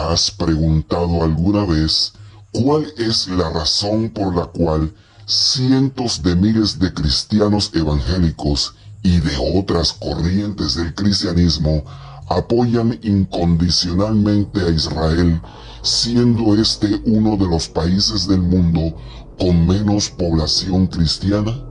has preguntado alguna vez cuál es la razón por la cual cientos de miles de cristianos evangélicos y de otras corrientes del cristianismo apoyan incondicionalmente a Israel, siendo este uno de los países del mundo con menos población cristiana?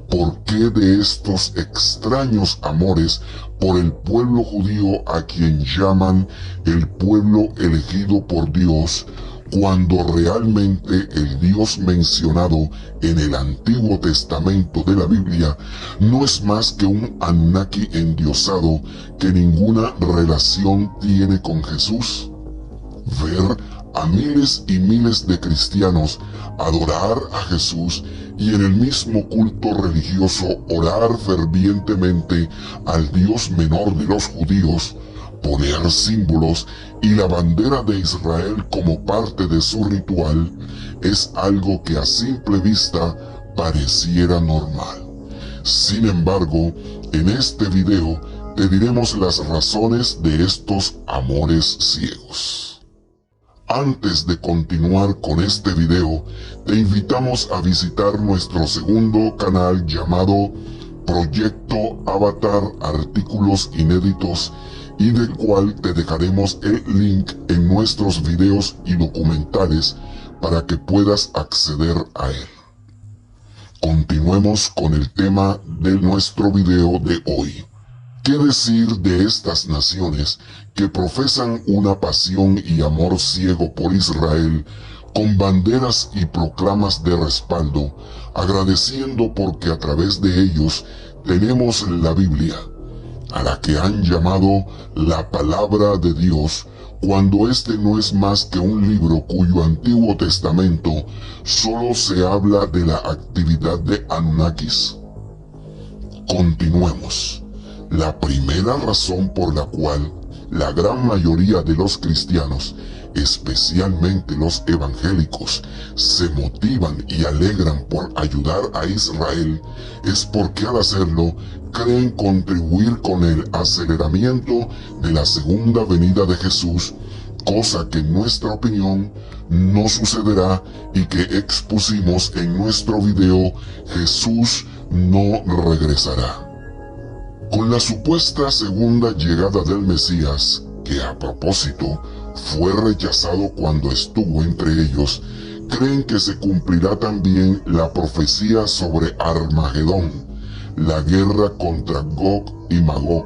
¿Por qué de estos extraños amores por el pueblo judío, a quien llaman el pueblo elegido por Dios, cuando realmente el Dios mencionado en el Antiguo Testamento de la Biblia no es más que un Anunnaki endiosado que ninguna relación tiene con Jesús? Ver a miles y miles de cristianos adorar a Jesús y en el mismo culto religioso orar fervientemente al Dios menor de los judíos, poner símbolos y la bandera de Israel como parte de su ritual, es algo que a simple vista pareciera normal. Sin embargo, en este video te diremos las razones de estos amores ciegos. Antes de continuar con este video, te invitamos a visitar nuestro segundo canal llamado Proyecto Avatar Artículos Inéditos, y del cual te dejaremos el link en nuestros videos y documentales para que puedas acceder a él. Continuemos con el tema de nuestro video de hoy. ¿Qué decir de estas naciones que profesan una pasión y amor ciego por Israel, con banderas y proclamas de respaldo, agradeciendo porque a través de ellos tenemos la Biblia, a la que han llamado la palabra de Dios, cuando este no es más que un libro cuyo Antiguo Testamento solo se habla de la actividad de Anunnakis? Continuemos. La primera razón por la cual la gran mayoría de los cristianos, especialmente los evangélicos, se motivan y alegran por ayudar a Israel es porque al hacerlo creen contribuir con el aceleramiento de la segunda venida de Jesús, cosa que en nuestra opinión no sucederá y que expusimos en nuestro video Jesús no regresará. Con la supuesta segunda llegada del Mesías, que a propósito fue rechazado cuando estuvo entre ellos, creen que se cumplirá también la profecía sobre Armagedón, la guerra contra Gog y Magog,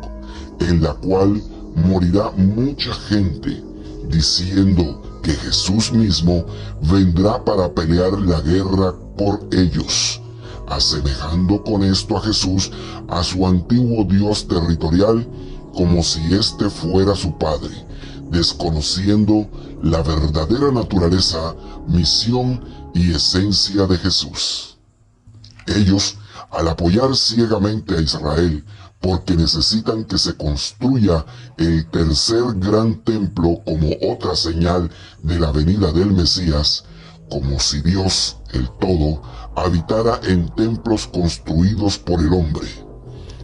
en la cual morirá mucha gente, diciendo que Jesús mismo vendrá para pelear la guerra por ellos, asemejando con esto a Jesús a su antiguo Dios territorial, como si éste fuera su padre, desconociendo la verdadera naturaleza, misión y esencia de Jesús. Ellos, al apoyar ciegamente a Israel, porque necesitan que se construya el tercer gran templo como otra señal de la venida del Mesías, como si Dios, el todo, habitara en templos construidos por el hombre.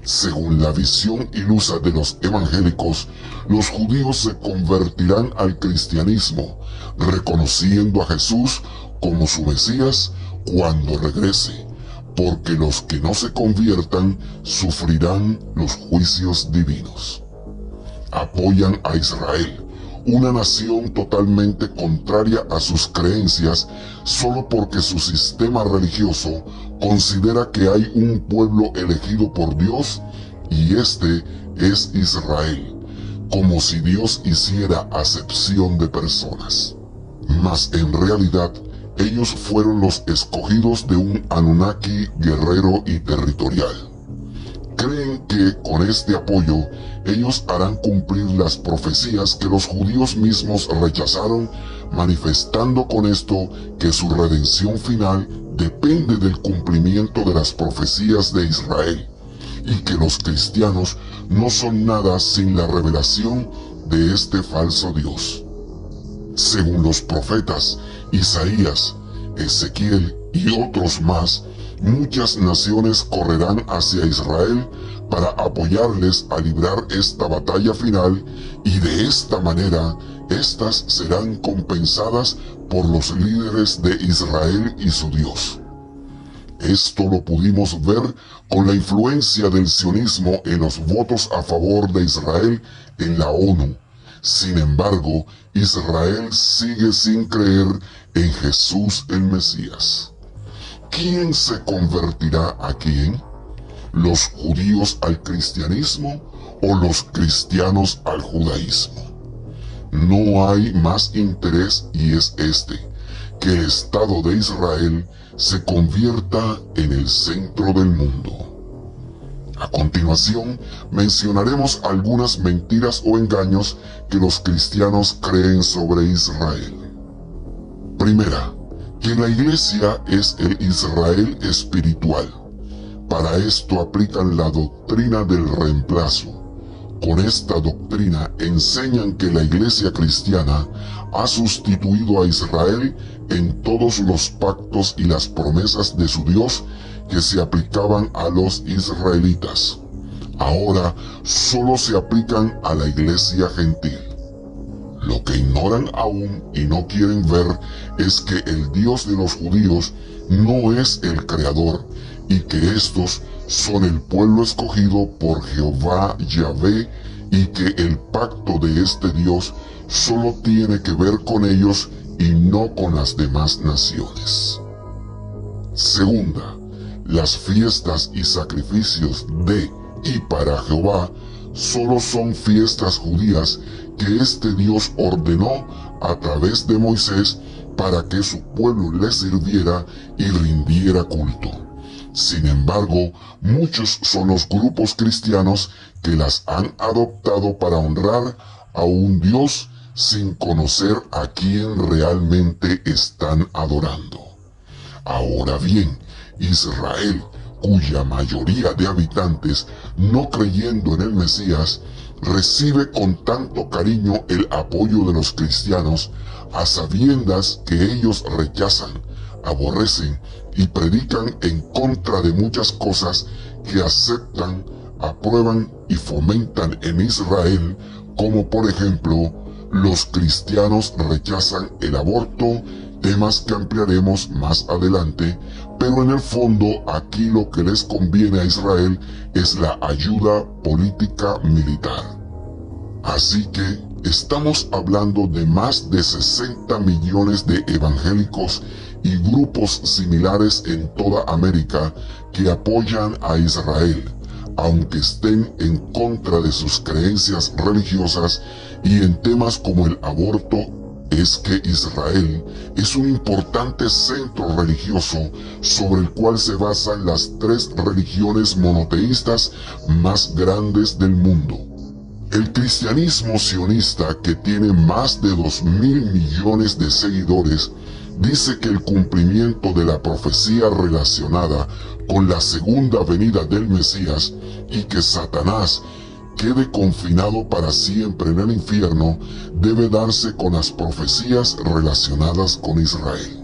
Según la visión ilusa de los evangélicos, los judíos se convertirán al cristianismo, reconociendo a Jesús como su Mesías cuando regrese, porque los que no se conviertan sufrirán los juicios divinos. Apoyan a Israel, una nación totalmente contraria a sus creencias, solo porque su sistema religioso considera que hay un pueblo elegido por Dios y este es Israel, como si Dios hiciera acepción de personas. Mas en realidad, ellos fueron los escogidos de un Anunnaki guerrero y territorial. Creen que con este apoyo ellos harán cumplir las profecías que los judíos mismos rechazaron, manifestando con esto que su redención final depende del cumplimiento de las profecías de Israel, y que los cristianos no son nada sin la revelación de este falso Dios. Según los profetas Isaías, Ezequiel y otros más, muchas naciones correrán hacia Israel para apoyarles a librar esta batalla final, y de esta manera estas serán compensadas por los líderes de Israel y su Dios. Esto lo pudimos ver con la influencia del sionismo en los votos a favor de Israel en la ONU. Sin embargo, Israel sigue sin creer en Jesús el Mesías. ¿Quién se convertirá a quién? ¿Los judíos al cristianismo o los cristianos al judaísmo? No hay más interés y es este, que el Estado de Israel se convierta en el centro del mundo. A continuación, mencionaremos algunas mentiras o engaños que los cristianos creen sobre Israel. Primera, que la iglesia es el Israel espiritual. Para esto aplican la doctrina del reemplazo. Con esta doctrina enseñan que la iglesia cristiana ha sustituido a Israel en todos los pactos y las promesas de su Dios que se aplicaban a los israelitas. Ahora solo se aplican a la iglesia gentil. Lo que ignoran aún y no quieren ver es que el Dios de los judíos no es el creador y que estos son el pueblo escogido por Jehová Yahvé y que el pacto de este Dios solo tiene que ver con ellos y no con las demás naciones. Segunda, las fiestas y sacrificios de y para Jehová solo son fiestas judías que este Dios ordenó a través de Moisés para que su pueblo le sirviera y rindiera culto. Sin embargo, muchos son los grupos cristianos que las han adoptado para honrar a un Dios sin conocer a quién realmente están adorando. Ahora bien, Israel, cuya mayoría de habitantes, no creyendo en el Mesías, recibe con tanto cariño el apoyo de los cristianos, a sabiendas que ellos rechazan, aborrecen y predican en contra de muchas cosas que aceptan, aprueban y fomentan en Israel, como por ejemplo, los cristianos rechazan el aborto, temas que ampliaremos más adelante, pero en el fondo aquí lo que les conviene a Israel es la ayuda política militar. Así que estamos hablando de más de 60 millones de evangélicos y grupos similares en toda América que apoyan a Israel, aunque estén en contra de sus creencias religiosas y en temas como el aborto. Es que Israel es un importante centro religioso sobre el cual se basan las tres religiones monoteístas más grandes del mundo. El cristianismo sionista, que tiene más de 2.000 millones de seguidores, dice que el cumplimiento de la profecía relacionada con la segunda venida del Mesías y que Satanás quede confinado para siempre en el infierno debe darse con las profecías relacionadas con Israel.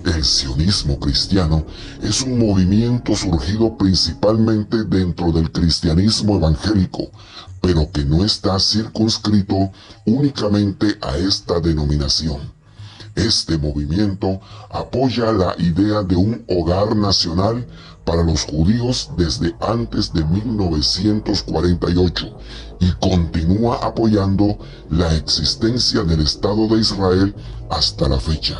El sionismo cristiano es un movimiento surgido principalmente dentro del cristianismo evangélico, pero que no está circunscrito únicamente a esta denominación. Este movimiento apoya la idea de un hogar nacional para los judíos desde antes de 1948 y continúa apoyando la existencia del Estado de Israel hasta la fecha,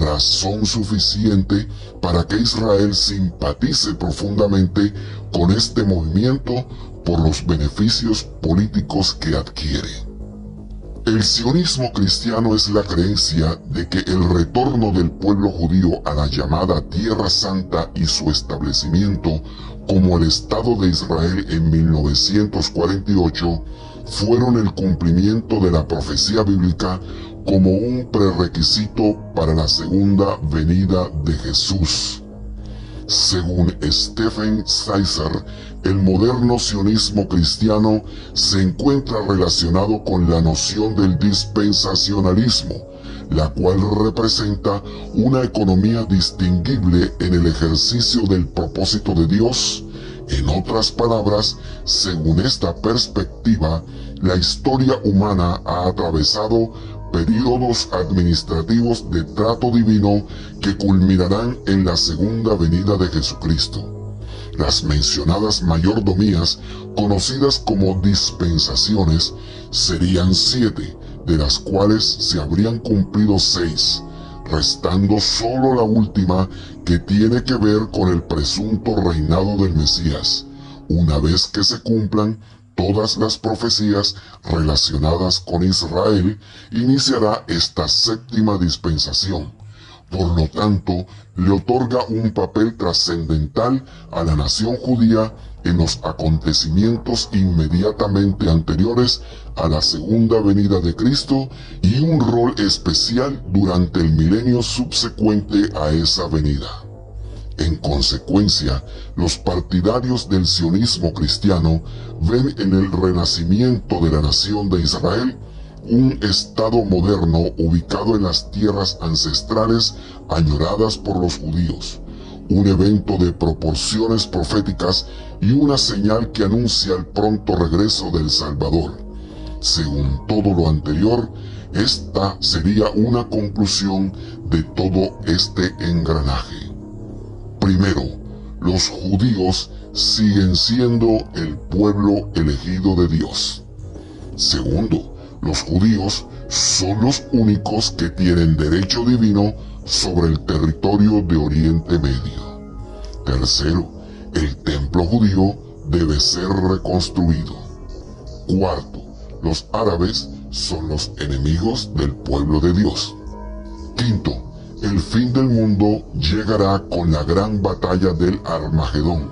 razón suficiente para que Israel simpatice profundamente con este movimiento por los beneficios políticos que adquiere. El sionismo cristiano es la creencia de que el retorno del pueblo judío a la llamada Tierra Santa y su establecimiento como el Estado de Israel en 1948 fueron el cumplimiento de la profecía bíblica como un prerequisito para la segunda venida de Jesús. Según Stephen Sizer, el moderno sionismo cristiano se encuentra relacionado con la noción del dispensacionalismo, la cual representa una economía distinguible en el ejercicio del propósito de Dios, En otras palabras, según esta perspectiva, la historia humana ha atravesado períodos administrativos de trato divino que culminarán en la segunda venida de Jesucristo. Las mencionadas mayordomías, conocidas como dispensaciones, serían 7, de las cuales se habrían cumplido 6, restando solo la última, que tiene que ver con el presunto reinado del Mesías, una vez que se cumplan todas las profecías relacionadas con Israel. Iniciará esta 7ª dispensación. Por lo tanto, le otorga un papel trascendental a la nación judía en los acontecimientos inmediatamente anteriores a la segunda venida de Cristo y un rol especial durante el milenio subsecuente a esa venida. En consecuencia, los partidarios del sionismo cristiano ven en el renacimiento de la nación de Israel un estado moderno ubicado en las tierras ancestrales añoradas por los judíos, un evento de proporciones proféticas y una señal que anuncia el pronto regreso del Salvador. Según todo lo anterior, esta sería una conclusión de todo este engranaje. Primero, los judíos siguen siendo el pueblo elegido de Dios. Segundo, los judíos son los únicos que tienen derecho divino sobre el territorio de Oriente Medio. Tercero, el templo judío debe ser reconstruido. Cuarto, los árabes son los enemigos del pueblo de Dios. Quinto, el fin del mundo llegará con la gran batalla del Armagedón,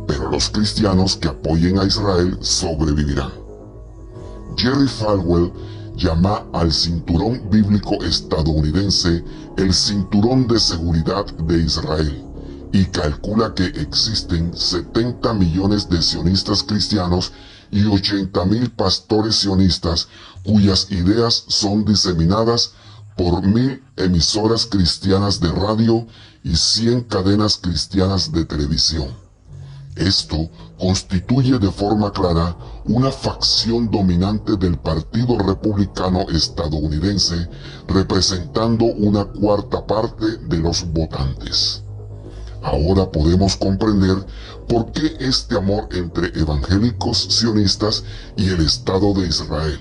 pero los cristianos que apoyen a Israel sobrevivirán. Jerry Falwell llama al cinturón bíblico estadounidense el cinturón de seguridad de Israel y calcula que existen 70 millones de sionistas cristianos y 80,000 pastores sionistas cuyas ideas son diseminadas por 1,000 emisoras cristianas de radio y 100 cadenas cristianas de televisión. Esto constituye de forma clara una facción dominante del Partido Republicano estadounidense, representando una 1/4 parte de los votantes. Ahora podemos comprender por qué este amor entre evangélicos sionistas y el Estado de Israel,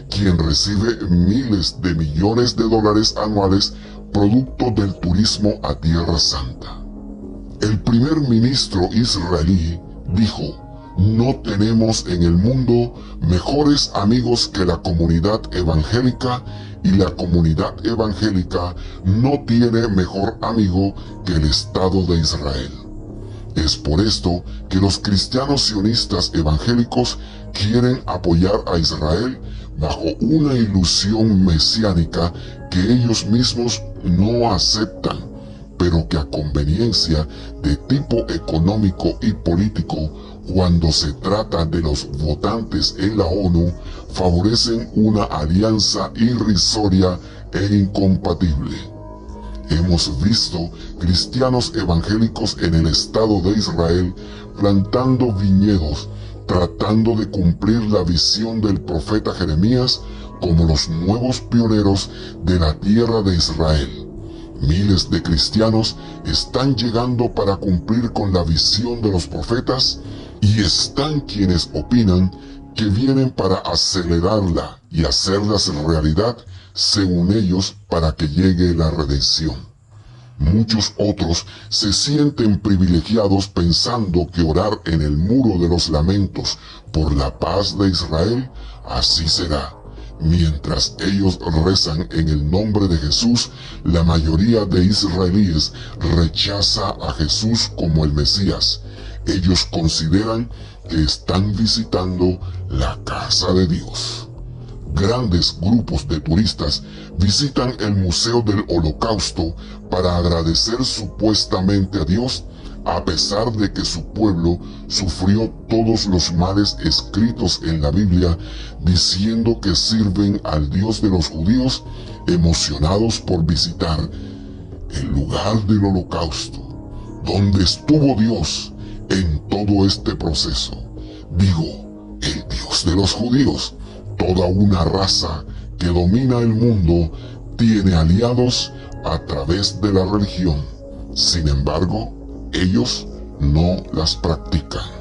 quien recibe miles de millones de dólares anuales producto del turismo a Tierra Santa. El primer ministro israelí dijo: "No tenemos en el mundo mejores amigos que la comunidad evangélica, y la comunidad evangélica no tiene mejor amigo que el Estado de Israel". Es por esto que los cristianos sionistas evangélicos quieren apoyar a Israel bajo una ilusión mesiánica que ellos mismos no aceptan, pero que a conveniencia de tipo económico y político, cuando se trata de los votantes en la ONU, favorecen una alianza irrisoria e incompatible. Hemos visto cristianos evangélicos en el Estado de Israel plantando viñedos, tratando de cumplir la visión del profeta Jeremías como los nuevos pioneros de la tierra de Israel. Miles de cristianos están llegando para cumplir con la visión de los profetas, y están quienes opinan que vienen para acelerarla y hacerlas realidad, según ellos, para que llegue la redención. Muchos otros se sienten privilegiados pensando que orar en el muro de los lamentos por la paz de Israel, así será. Mientras ellos rezan en el nombre de Jesús, la mayoría de israelíes rechaza a Jesús como el Mesías. Ellos consideran que están visitando la casa de Dios. Grandes grupos de turistas visitan el Museo del Holocausto para agradecer supuestamente a Dios, a pesar de que su pueblo sufrió todos los males escritos en la Biblia, diciendo que sirven al Dios de los judíos, emocionados por visitar el lugar del Holocausto, donde estuvo Dios, en todo este proceso. Digo, el Dios de los judíos. Toda una raza que domina el mundo tiene aliados a través de la religión. Sin embargo, ellos no las practican.